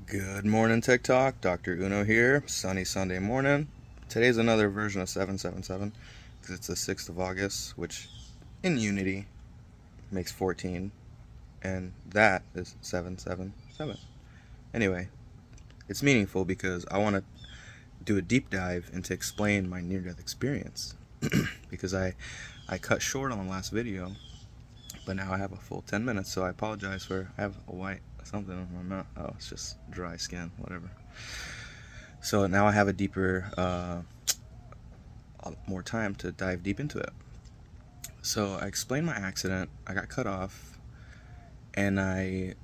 Good morning, TikTok. Dr. Uno here. Sunny Sunday morning. Today's another version of 777 because it's the 6th of August, which in Unity makes 14, and that is 777. Anyway, it's meaningful because I want to do a deep dive and to explain my near-death experience because I cut short on the last video, but now I have a full 10 minutes, so I apologize for I have a white something on my mouth. Oh, it's just dry skin, whatever. So now I have a deeper, more time to dive deep into it. So I explained my accident. I got cut off, and I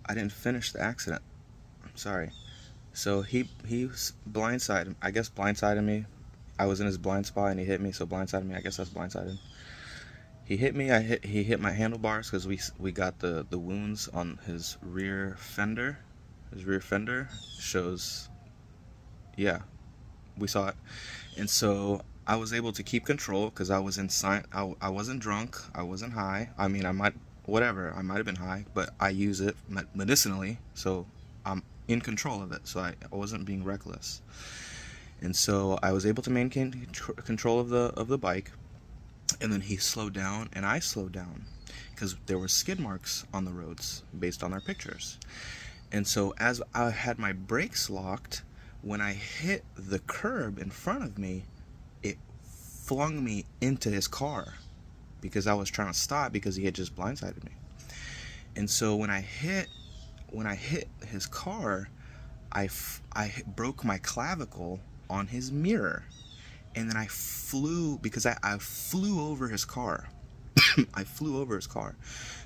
didn't finish the accident. Sorry. So he blindsided. I guess blindsided me. I was in his blind spot and he hit me. So blindsided me. I guess that's blindsided. He hit me. He hit my handlebars because we got the wounds on his rear fender. His rear fender shows. Yeah, we saw it. And so I was able to keep control because I was I wasn't drunk. I wasn't high. I mean, I might have been high, but I use it medicinally, so I'm in control of it. So I wasn't being reckless. And so I was able to maintain control of the bike. And then he slowed down, and I slowed down because there were skid marks on the roads based on our pictures. And so as I had my brakes locked, when I hit the curb in front of me, it flung me into his car because I was trying to stop because he had just blindsided me. And so when I hit his car, I broke my clavicle on his mirror. And then I flew because I flew over his car. I flew over his car.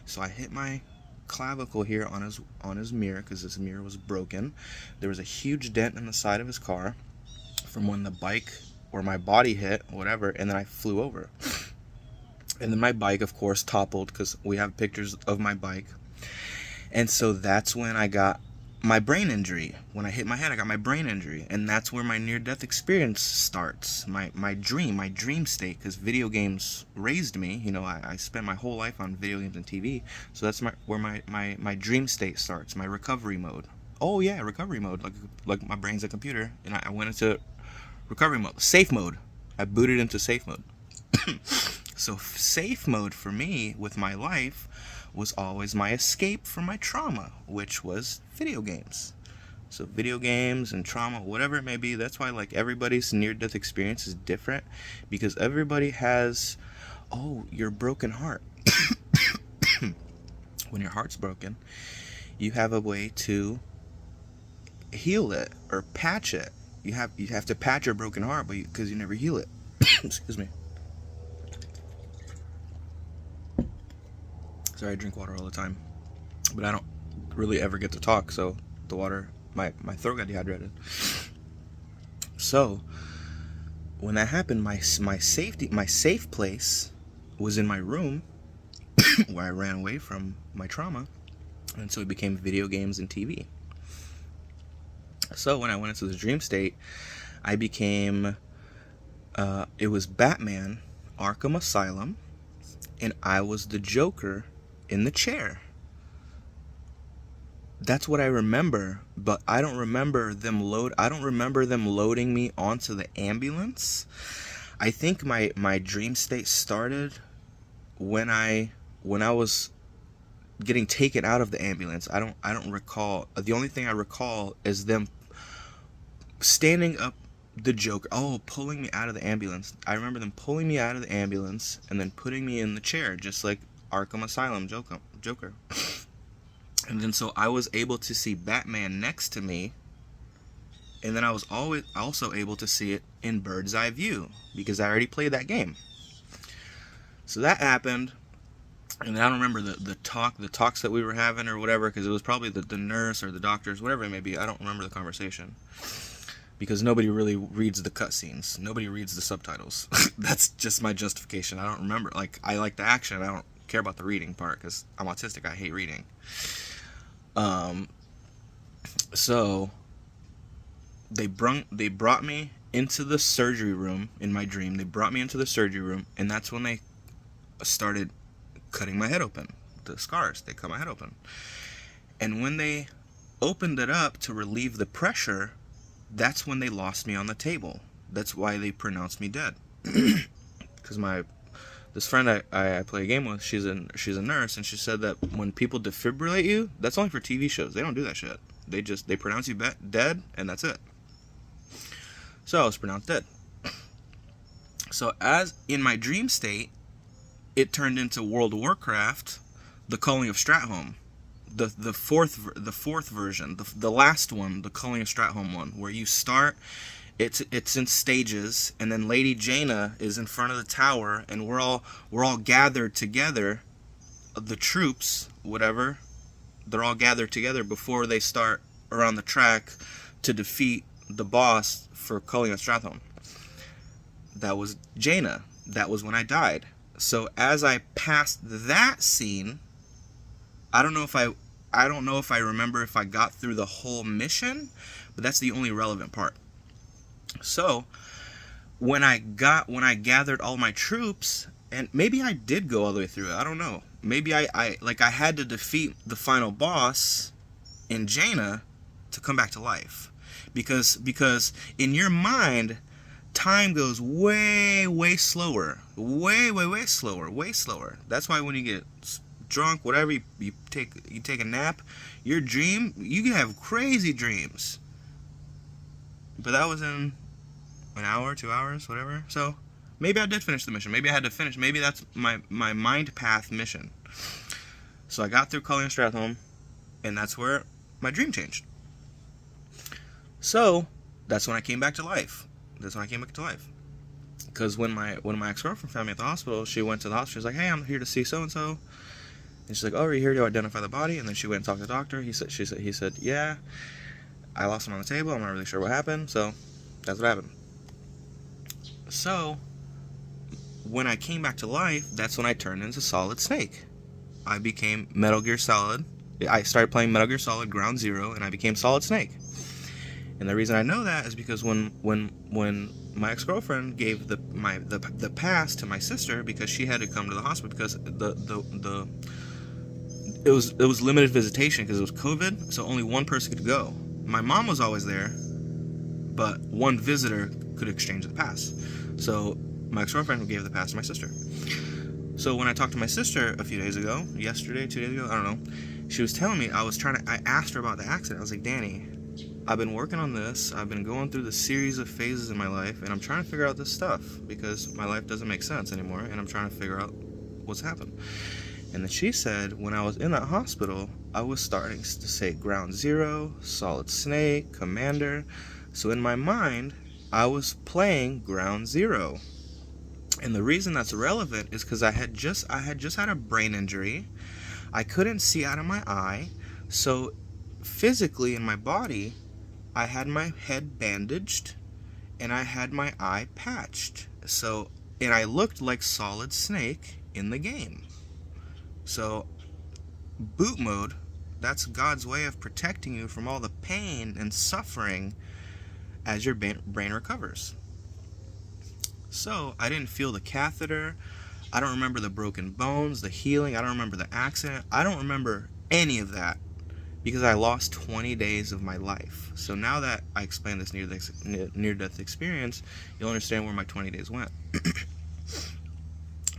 So I hit my clavicle here on his mirror because his mirror was broken. There was a huge dent in the side of his car from when the bike or my body hit, whatever, and then I flew over. And then my bike, of course, toppled because we have pictures of my bike. And so that's when I got my brain injury. When I hit my head, I got my brain injury, and that's where my near-death experience starts. My dream state, because video games raised me. You know, I spent my whole life on video games and TV, so that's where my dream state starts. My recovery mode. Oh yeah, recovery mode. Like my brain's a computer, and I went into recovery mode, safe mode. I booted into safe mode. So safe mode for me with my life was always my escape from my trauma, which was video games. So video games and trauma, whatever it may be, that's why like everybody's near-death experience is different because everybody has, your broken heart. When your heart's broken, you have a way to heal it or patch it. You have to patch your broken heart, but because you never heal it. Excuse me. Sorry, I drink water all the time, but I don't really ever get to talk, so the water, my throat got dehydrated. So when that happened, my safe place was in my room where I ran away from my trauma, and so it became video games and TV. So when I went into the dream state, I became it was Batman Arkham Asylum, and I was the Joker in the chair. That's what I remember, but I don't remember them loading me onto the ambulance. I think my dream state started when I was getting taken out of the ambulance. I don't recall. The only thing I recall is them standing up the Joker. Oh, pulling me out of the ambulance. I remember them pulling me out of the ambulance and then putting me in the chair, just like Arkham Asylum Joker. And then so I was able to see Batman next to me, and then I was also able to see it in bird's eye view because I already played that game. So that happened, and I don't remember the talks that we were having or whatever, because it was probably the nurse or the doctors, whatever it may be. I don't remember the conversation because nobody really reads the cutscenes. Nobody reads the subtitles. That's just my justification. I don't remember. Like, I like the action. I don't care about the reading part because I'm autistic. I hate reading. So they brought me into the surgery room in my dream. They brought me into the surgery room, and that's when they started cutting my head open. The scars, they cut my head open. And when they opened it up to relieve the pressure, that's when they lost me on the table. That's why they pronounced me dead. Because this friend I play a game with, she's a nurse, and she said that when people defibrillate you, that's only for TV shows. They don't do that shit. They pronounce you dead, and that's it. So I was pronounced dead. So as in my dream state, it turned into World of Warcraft, the Culling of Stratholme, the fourth version, the last one, the Culling of Stratholme one, where you start. It's in stages, and then Lady Jaina is in front of the tower, and we're all gathered together. The troops, whatever, they're all gathered together before they start around the track to defeat the boss for Culling of Stratholme. That was Jaina. That was when I died. So as I passed that scene, I don't know if I remember if I got through the whole mission, but that's the only relevant part. So when I gathered all my troops, and maybe I did go all the way through it, I don't know. Maybe I had to defeat the final boss in Jaina to come back to life. Because in your mind, time goes way slower. Way slower. That's why when you get drunk, whatever, you take a nap, you can have crazy dreams. But that was in an hour, 2 hours, whatever. So maybe I did finish the mission. Maybe I had to finish. Maybe that's my mind path mission. So I got through Culling of Stratholme, and that's where my dream changed. So that's when I came back to life. Because when my ex-girlfriend found me at the hospital, she went to the hospital. She was like, "Hey, I'm here to see so and so." And she's like, "Oh, are you here to identify the body?" And then she went and talked to the doctor. He said, "Yeah, I lost him on the table. I'm not really sure what happened." So that's what happened. So when I came back to life, that's when I turned into Solid Snake. I became Metal Gear Solid. I started playing Metal Gear Solid Ground Zero, and I became Solid Snake. And the reason I know that is because when my ex-girlfriend gave the pass to my sister, because she had to come to the hospital because it was limited visitation because it was COVID, so only one person could go. My mom was always there, but one visitor could exchange the pass. So my ex-girlfriend gave the pass to my sister. So when I talked to my sister a few days ago, yesterday, 2 days ago, I don't know, she was telling me, I asked her about the accident. I was like, "Danny, I've been working on this. I've been going through the series of phases in my life, and I'm trying to figure out this stuff because my life doesn't make sense anymore, and I'm trying to figure out what's happened." And then she said, when I was in that hospital, I was starting to say Ground Zero, Solid Snake, Commander. So in my mind, I was playing Ground Zero. And the reason that's relevant is because I had just had a brain injury. I couldn't see out of my eye. So physically in my body, I had my head bandaged and I had my eye patched. So, and I looked like Solid Snake in the game. So boot mode, that's God's way of protecting you from all the pain and suffering as your brain recovers. So I didn't feel the catheter. I don't remember the broken bones, the healing. I don't remember the accident. I don't remember any of that because I lost 20 days of my life. So now that I explain this near-death experience, you'll understand where my 20 days went.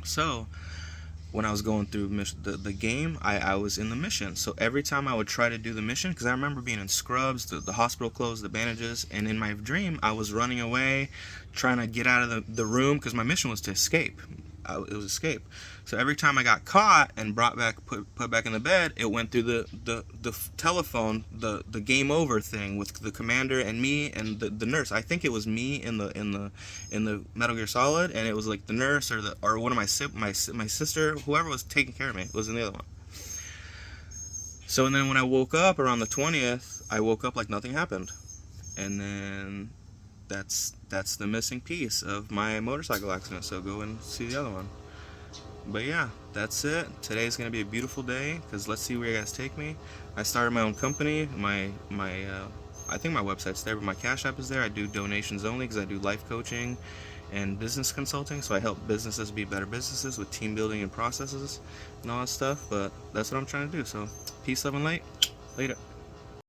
So when I was going through the game, I was in the mission. So every time I would try to do the mission, because I remember being in scrubs, the hospital closed, the bandages, and in my dream, I was running away, trying to get out of the room, because my mission was to escape. It was escape. So every time I got caught and brought back, put back in the bed, it went through the telephone, the game over thing with the commander and me and the nurse. I think it was me in the Metal Gear Solid, and it was like the nurse or one of my sister, whoever was taking care of me was in the other one. So and then when I woke up around the 20th, I woke up like nothing happened, and then that's the missing piece of my motorcycle accident. So go and see the other one. But yeah, that's it. Today's gonna be a beautiful day because let's see where you guys take me. I started my own company. I think my website's there, but my Cash App is there. I do donations only because I do life coaching and business consulting. So I help businesses be better businesses with team building and processes and all that stuff. But that's what I'm trying to do. So peace, love, and light. Later.